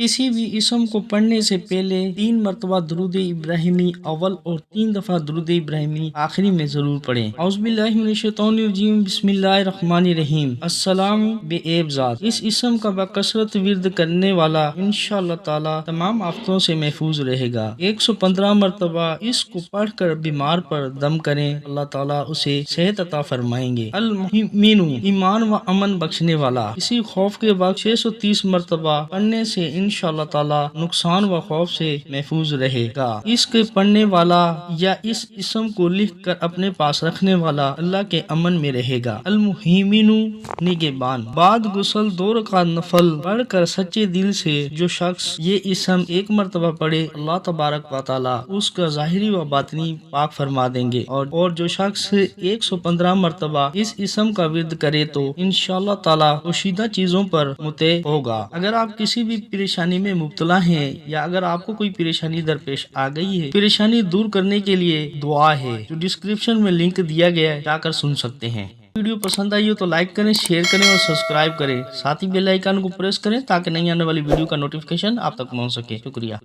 किसी भी इसम को पढ़ने से पहले 3 मरतबा दुरूद इब्राहिमी अव्वल और 3 दफ़ा दुरूद इब्राहिमी आखिरी में ज़रूर पढ़ें। औज़ुबिल्लाहि मिनश्शैतानिर्रजीम, बिस्मिल्लाहिर्रहमानिर्रहीम। अस्सलाम बेएब ज़ात। इस इसम का बकसरत विर्द करने वाला इंशाअल्लाह ताला तमाम आफतों से महफूज रहेगा। 115 मरतबा इसको पढ़कर बीमार पर दम करें, अल्लाह ताला उसे सेहत अता फरमाएंगे। अल मुमिनु, ईमान व अमन बख्शने वाला। किसी खौफ के वक्त 630 मरतबा पढ़ने से इंशाअल्लाह ताला नुकसान व खौफ से महफूज रहेगा। इसके पढ़ने वाला या इस इसम को लिख कर अपने पास रखने वाला अल्लाह के अमन में रहेगा। अल मुहिमिनु, निगहबान। बाद गुसल 2 रकात नफल पढ़कर सच्चे दिल से जो शख्स ये इसम 1 मरतबा पढ़े, अल्लाह तबारक व तआला उसका ज़ाहिरी व बातिनी पाक फरमा देंगे। और जो शख्स 115 मरतबा इस इसम का विर्द करे तो इंशाअल्लाह ताला पोशीदा चीजों पर मुते होगा। अगर आप किसी भी परेशानी में मुब्तला हैं या अगर आपको कोई परेशानी दरपेश आ गई है, परेशानी दूर करने के लिए दुआ है जो डिस्क्रिप्शन में लिंक दिया गया है, जाकर सुन सकते हैं। वीडियो पसंद आई हो तो लाइक करें, शेयर करें और सब्सक्राइब करें। साथ ही बेल आइकन को प्रेस करें ताकि नई आने वाली वीडियो का नोटिफिकेशन आप तक पहुंच सके। शुक्रिया।